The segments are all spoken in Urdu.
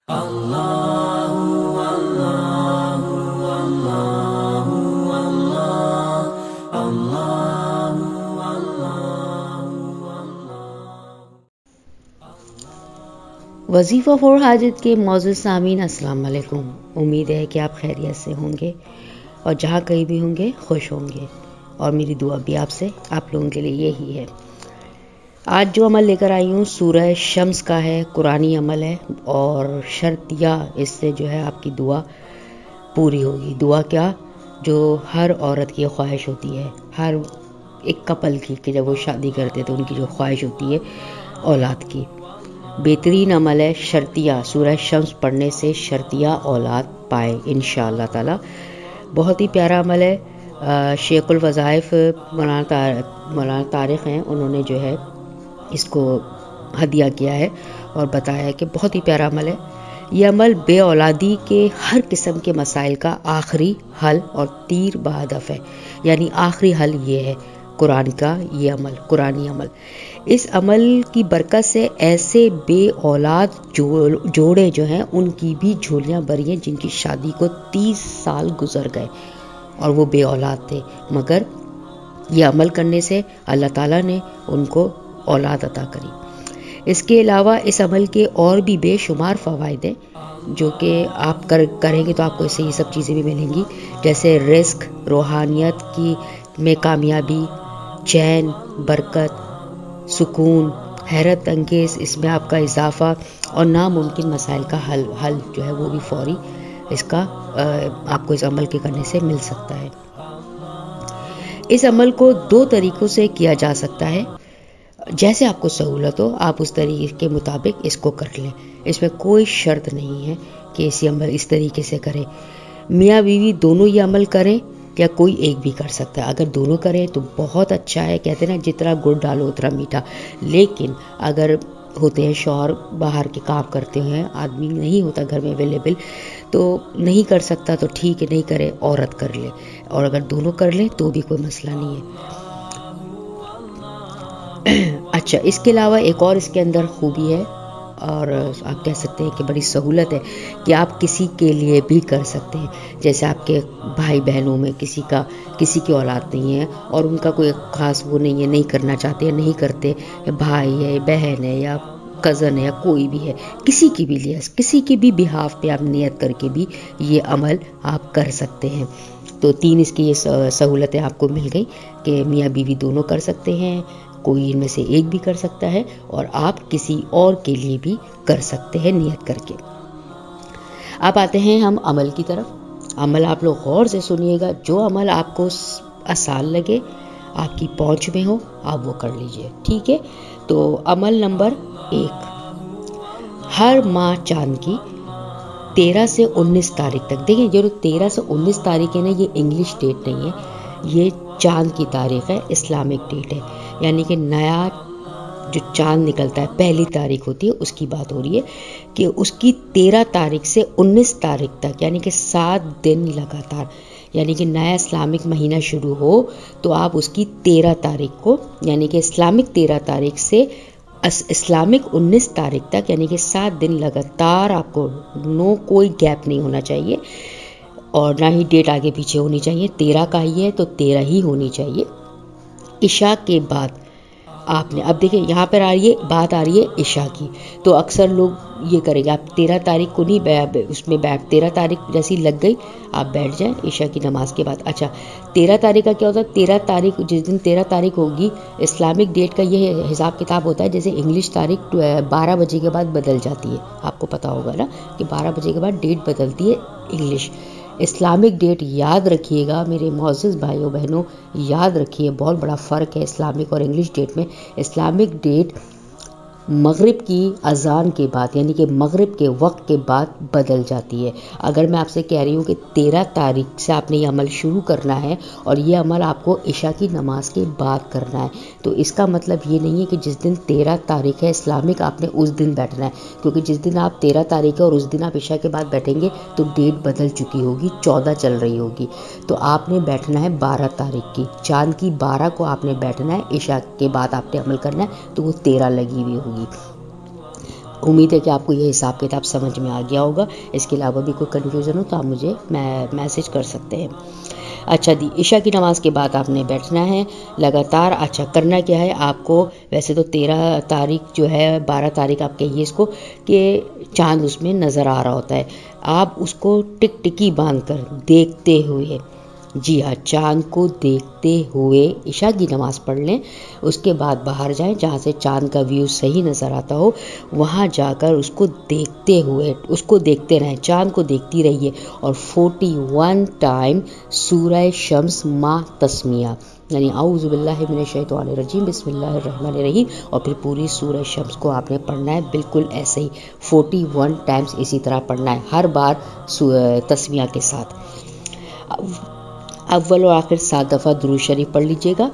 وظیفہ فور حاجت کے معزز سامعین السلام علیکم. امید ہے کہ آپ خیریت سے ہوں گے اور جہاں کہیں بھی ہوں گے خوش ہوں گے، اور میری دعا بھی آپ لوگوں کے لیے یہی ہے. آج جو عمل لے کر آئی ہوں سورہ شمس کا ہے، قرآنی عمل ہے، اور شرط اس سے جو ہے آپ کی دعا پوری ہوگی. دعا کیا؟ جو ہر عورت کی خواہش ہوتی ہے، ہر ایک کپل کی، کہ جب وہ شادی کرتے تو ان کی جو خواہش ہوتی ہے اولاد کی. بہترین عمل ہے شرطیہ. سورہ شمس پڑھنے سے شرطیہ اولاد پائے انشاءاللہ تعالی. بہت ہی پیارا عمل ہے. شیخ الوظائف مولانا طارق ہیں، انہوں نے جو ہے اس کو ہدیہ کیا ہے اور بتایا ہے کہ بہت ہی پیارا عمل ہے. یہ عمل بے اولادی کے ہر قسم کے مسائل کا آخری حل اور تیر بہدف ہے. یعنی آخری حل یہ ہے قرآن کا یہ عمل، قرآنی عمل. اس عمل کی برکت سے ایسے بے اولاد جوڑے جو ہیں ان کی بھی جھولیاں بھری ہیں جن کی شادی کو 30 سال گزر گئے اور وہ بے اولاد تھے، مگر یہ عمل کرنے سے اللہ تعالیٰ نے ان کو اولاد عطا کری. اس کے علاوہ اس عمل کے اور بھی بے شمار فوائد ہیں جو کہ آپ کریں گے تو آپ کو اس سے یہ سب چیزیں بھی ملیں گی، جیسے رزق، روحانیت کی میں کامیابی، چین، برکت، سکون، حیرت انگیز اس میں آپ کا اضافہ، اور ناممکن مسائل کا حل جو ہے وہ بھی فوری اس کا آپ کو اس عمل کے کرنے سے مل سکتا ہے. اس عمل کو 2 طریقوں سے کیا جا سکتا ہے. جیسے آپ کو سہولت ہو آپ اس طریقے کے مطابق اس کو کر لیں. اس میں کوئی شرط نہیں ہے کہ عمل اس طریقے سے کریں. میاں بیوی دونوں یہ عمل کریں یا کوئی ایک بھی کر سکتا ہے. اگر دونوں کریں تو بہت اچھا ہے. کہتے ہیں نا جتنا گڑ ڈالو اتنا میٹھا. لیکن اگر ہوتے ہیں شوہر باہر کے کام کرتے ہیں، آدمی نہیں ہوتا گھر میں اویلیبل، تو نہیں کر سکتا تو ٹھیک ہے، نہیں کرے عورت کر لے. اور اگر دونوں کر لیں تو بھی کوئی مسئلہ نہیں ہے. اچھا، اس کے علاوہ ایک اور اس کے اندر خوبی ہے اور آپ کہہ سکتے ہیں کہ بڑی سہولت ہے کہ آپ کسی کے لیے بھی کر سکتے ہیں. جیسے آپ کے بھائی بہنوں میں کسی کی اولاد نہیں ہے اور ان کا کوئی خاص وہ نہیں ہے، نہیں کرنا چاہتے یا نہیں کرتے، بھائی ہے، بہن ہے یا کزن ہے یا کوئی بھی ہے، کسی کی بھی بہاف پہ آپ نیت کر کے بھی یہ عمل آپ کر سکتے ہیں. تو 3 اس کی یہ سہولتیں آپ کو مل گئی کہ میاں بیوی دونوں کر سکتے ہیں، کوئی ان میں سے ایک بھی کر سکتا ہے، اور آپ کسی اور کے لیے بھی کر سکتے ہیں نیت کر کے. اب آتے ہیں ہم عمل کی طرف. عمل آپ لوگ غور سے سنیے گا. جو عمل آپ کو آسان لگے، آپ کی پہنچ میں ہو، آپ وہ کر لیجئے. ٹھیک ہے؟ تو عمل نمبر 1، ہر ماہ چاند کی 13 سے 19 تاریخ تک، دیکھیں جو 13 سے 19 تاریخ ہے نا، یہ انگلش ڈیٹ نہیں ہے، یہ چاند کی تاریخ ہے، اسلامک ڈیٹ ہے. یعنی کہ نیا جو چاند نکلتا ہے پہلی تاریخ ہوتی ہے اس کی بات ہو رہی ہے کہ اس کی 13 تاریخ سے 19 تاریخ تک، یعنی کہ 7 دن لگاتار، یعنی کہ نیا اسلامک مہینہ شروع ہو تو آپ اس کی 13 تاریخ کو، یعنی کہ اسلامک 13 تاریخ سے اسلامک 19 تاریخ تک، یعنی کہ 7 دن لگاتار آپ کو کوئی گیپ نہیں ہونا چاہیے، اور نہ ہی ڈیٹ آگے پیچھے ہونی چاہیے. 13 کا ہی ہے تو 13 ہی ہونی چاہیے. عشاء کے بعد آپ نے، اب دیکھیں یہاں پر بات آ رہی ہے عشاء کی، تو اکثر لوگ یہ کریں گے، آپ 13 تاریخ کو نہیں اس میں 13 تاریخ جیسی لگ گئی آپ بیٹھ جائیں عشاء کی نماز کے بعد. اچھا، 13 تاریخ کا کیا ہوتا ہے؟ 13 تاریخ جس دن 13 تاریخ ہوگی اسلامک ڈیٹ کا یہ حساب کتاب ہوتا ہے جیسے انگلش تاریخ 12 بجے کے بعد بدل جاتی ہے. آپ کو پتا ہوگا نا کہ 12 بجے کے بعد ڈیٹ بدلتی ہے انگلش. اسلامک ڈیٹ یاد رکھیے گا میرے معزز بھائیوں بہنوں، یاد رکھیے بہت بڑا فرق ہے اسلامک اور انگلش ڈیٹ میں. اسلامک ڈیٹ مغرب کی اذان کے بعد، یعنی کہ مغرب کے وقت کے بعد بدل جاتی ہے. اگر میں آپ سے کہہ رہی ہوں کہ 13 تاریخ سے آپ نے یہ عمل شروع کرنا ہے اور یہ عمل آپ کو عشاء کی نماز کے بعد کرنا ہے، تو اس کا مطلب یہ نہیں ہے کہ جس دن 13 تاریخ ہے اسلامک آپ نے اس دن بیٹھنا ہے، کیونکہ جس دن آپ 13 تاریخ ہے اور اس دن آپ عشاء کے بعد بیٹھیں گے تو ڈیٹ بدل چکی ہوگی، 14 چل رہی ہوگی. تو آپ نے بیٹھنا ہے 12 تاریخ کی، چاند کی 12 کو آپ نے بیٹھنا ہے، عشاء کے بعد آپ نے عمل کرنا ہے تو وہ 13 لگی ہوئی ہوگی. امید ہے کہ آپ کو یہ حساب کتاب سمجھ میں آ گیا ہوگا. اس کے علاوہ بھی کوئی کنفیوژن ہو تو آپ مجھے میسج کر سکتے ہیں. اچھا جی، عشاء کی نماز کے بعد آپ نے بیٹھنا ہے لگاتار. اچھا کرنا کیا ہے آپ کو، ویسے تو 13 تاریخ جو ہے 12 تاریخ آپ کہیے اس کو کہ چاند اس میں نظر آ رہا ہوتا ہے، آپ اس کو ٹک ٹکی باندھ کر دیکھتے ہوئے، جی ہاں چاند کو دیکھتے ہوئے عشاء کی نماز پڑھ لیں. اس کے بعد باہر جائیں جہاں سے چاند کا ویو صحیح نظر آتا ہو، وہاں جا کر اس کو دیکھتے ہوئے، اس کو دیکھتے رہیں، چاند کو دیکھتی رہیے اور 41 ٹائم سورہ شمس ما تسمیہ، یعنی اعوذ باللہ من الشیطان الرجیم بسم اللہ الرحمن الرحیم، اور پھر پوری سورہ شمس کو آپ نے پڑھنا ہے بالکل ایسے ہی 41 ٹائمز اسی طرح پڑھنا ہے ہر بار تسمیہ کے ساتھ. اول و آخر 7 دفعہ درود شریف پڑھ لیجئے گا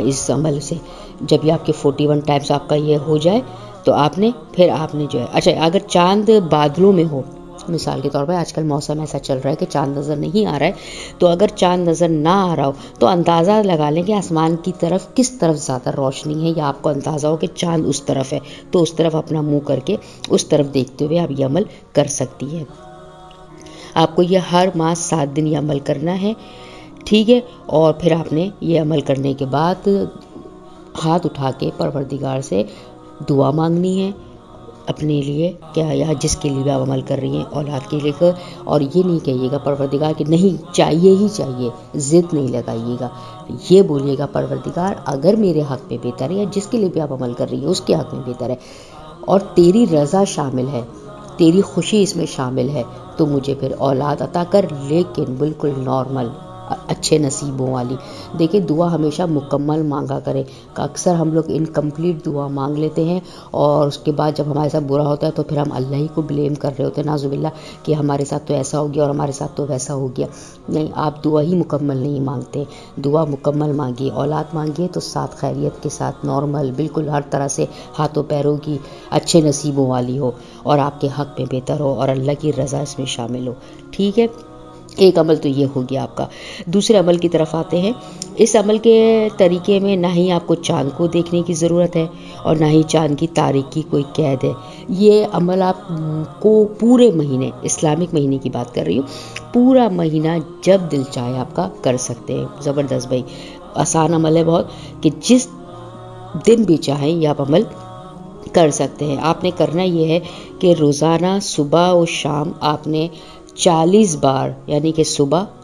اس عمل سے. جب یہ آپ کے 41 ٹائمز آپ کا یہ ہو جائے تو آپ نے پھر آپ نے جو ہے، اچھا اگر چاند بادلوں میں ہو، مثال کے طور پر آج کل موسم ایسا چل رہا ہے کہ چاند نظر نہیں آ رہا ہے، تو اگر چاند نظر نہ آ رہا ہو تو اندازہ لگا لیں کہ آسمان کی طرف کس طرف زیادہ روشنی ہے، یا آپ کو اندازہ ہو کہ چاند اس طرف ہے تو اس طرف اپنا منہ کر کے اس طرف دیکھتے ہوئے آپ یہ عمل کر سکتی ہیں. آپ کو یہ ہر ماہ 7 دن یہ عمل کرنا ہے، ٹھیک ہے. اور پھر آپ نے یہ عمل کرنے کے بعد ہاتھ اٹھا کے پروردگار سے دعا مانگنی ہے اپنے لیے، کیا یا جس کے لیے آپ عمل کر رہی ہیں، اولاد کے لیے. اور یہ نہیں کہیے گا پروردگار کہ نہیں چاہیے ہی چاہیے، ضد نہیں لگائیے گا. یہ بولیے گا پروردگار اگر میرے حق میں بہتر ہے، یا جس کے لیے بھی آپ عمل کر رہی ہیں اس کے حق میں بہتر ہے اور تیری رضا شامل ہے، تیری خوشی اس میں شامل ہے، تو مجھے پھر اولاد عطا کر، لیکن بالکل نارمل، اچھے نصیبوں والی. دیکھیں دعا ہمیشہ مکمل مانگا کرے. اکثر ہم لوگ انکمپلیٹ دعا مانگ لیتے ہیں اور اس کے بعد جب ہمارے ساتھ برا ہوتا ہے تو پھر ہم اللہ ہی کو بلیم کر رہے ہوتے ہیں نعوذ باللہ کہ ہمارے ساتھ تو ایسا ہو گیا اور ہمارے ساتھ تو ویسا ہو گیا. نہیں، آپ دعا ہی مکمل نہیں مانگتے، دعا مکمل مانگیے. اولاد مانگیے تو ساتھ خیریت کے ساتھ نارمل، بالکل ہر طرح سے ہاتھوں پیروں کی اچھے نصیبوں والی ہو اور آپ کے حق میں بہتر ہو اور اللہ کی رضا اس میں شامل ہو، ٹھیک ہے. ایک عمل تو یہ ہو گیا آپ کا. دوسرے عمل کی طرف آتے ہیں. اس عمل کے طریقے میں نہ ہی آپ کو چاند کو دیکھنے کی ضرورت ہے اور نہ ہی چاند کی تاریخ کی کوئی قید ہے. یہ عمل آپ کو پورے مہینے، اسلامک مہینے کی بات کر رہی ہوں، پورا مہینہ جب دل چاہے آپ کا کر سکتے ہیں. زبردست بھائی، آسان عمل ہے بہت کہ جس دن بھی چاہیں یہ آپ عمل کر سکتے ہیں. آپ نے کرنا یہ ہے کہ روزانہ صبح و شام آپ نے 40 بار، یعنی کہ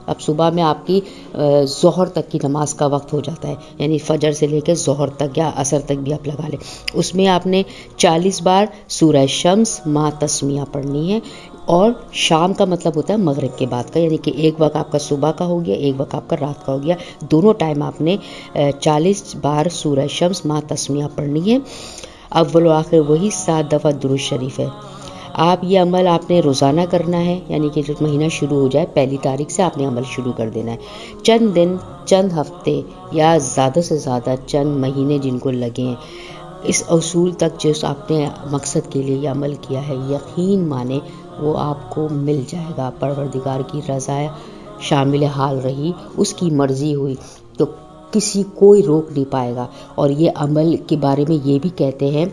اب صبح میں آپ کی ظہر تک کی نماز کا وقت ہو جاتا ہے، یعنی فجر سے لے کے ظہر تک یا عصر تک بھی آپ لگا لیں، اس میں آپ نے 40 بار سورہ شمس ما تسمیہ پڑھنی ہے. اور شام کا مطلب ہوتا ہے مغرب کے بعد کا، یعنی کہ ایک وقت آپ کا صبح کا ہو گیا، ایک وقت آپ کا رات کا ہو گیا، دونوں ٹائم آپ نے 40 بار سورہ شمس ما تسمیہ پڑھنی ہے. اول و آخر وہی 7 دفعہ درود شریف ہے. آپ یہ عمل آپ نے روزانہ کرنا ہے، یعنی کہ جب مہینہ شروع ہو جائے 1 تاریخ سے آپ نے عمل شروع کر دینا ہے. چند دن، چند ہفتے یا زیادہ سے زیادہ چند مہینے جن کو لگے ہیں، اس اصول تک جس آپ نے مقصد کے لیے یہ عمل کیا ہے، یقین مانے وہ آپ کو مل جائے گا. پروردگار کی رضا شامل حال رہی، اس کی مرضی ہوئی تو کسی کوئی روک نہیں پائے گا. اور یہ عمل کے بارے میں یہ بھی کہتے ہیں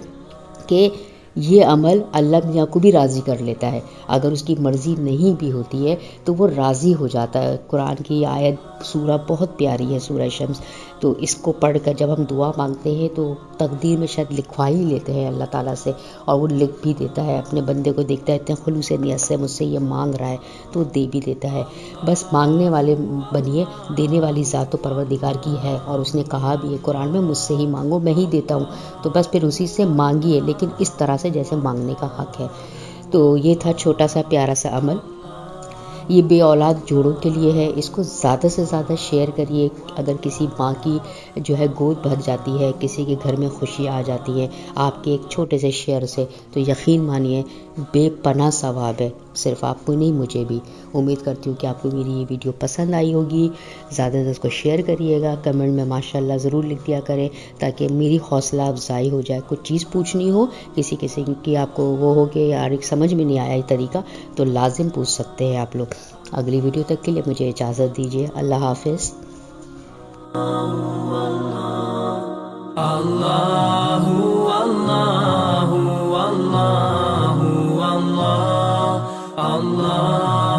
کہ یہ عمل اللہ میاں کو بھی راضی کر لیتا ہے. اگر اس کی مرضی نہیں بھی ہوتی ہے تو وہ راضی ہو جاتا ہے. قرآن کی آیت سورہ بہت پیاری ہے سورہ شمس، تو اس کو پڑھ کر جب ہم دعا مانگتے ہیں تو تقدیر میں شاید لکھوا ہی لیتے ہیں اللہ تعالیٰ سے، اور وہ لکھ بھی دیتا ہے. اپنے بندے کو دیکھتا ہے اتنے خلوص نیت سے مجھ سے یہ مانگ رہا ہے تو دے بھی دیتا ہے. بس مانگنے والے بنیے، دینے والی ذات تو پروردگار کی ہے، اور اس نے کہا بھی ہے قرآن میں مجھ سے ہی مانگو میں ہی دیتا ہوں. تو بس پھر اسی سے مانگیے، لیکن اس طرح سے جیسے مانگنے کا حق ہے. تو یہ تھا چھوٹا سا پیارا سا عمل. یہ بے اولاد جوڑوں کے لیے ہے. اس کو زیادہ سے زیادہ شیئر کریے. اگر کسی ماں کی جو ہے گود بھر جاتی ہے، کسی کے گھر میں خوشی آ جاتی ہے آپ کے ایک چھوٹے سے شیئر سے، تو یقین مانیے بے پناہ ثواب ہے. صرف آپ کو نہیں، مجھے بھی. امید کرتی ہوں کہ آپ کو میری یہ ویڈیو پسند آئی ہوگی. زیادہ سے اس کو شیئر کریے گا، کمنٹ میں ماشاءاللہ ضرور لکھ دیا کریں تاکہ میری حوصلہ افزائی ہو جائے. کچھ چیز پوچھنی ہو کسی کی آپ کو وہ ہو کہ یار سمجھ میں نہیں آیا یہ طریقہ، تو لازم پوچھ سکتے ہیں آپ لوگ. اگلی ویڈیو تک کے لیے مجھے اجازت دیجیے. اللہ حافظ. اللہ اللہ اللہ Allah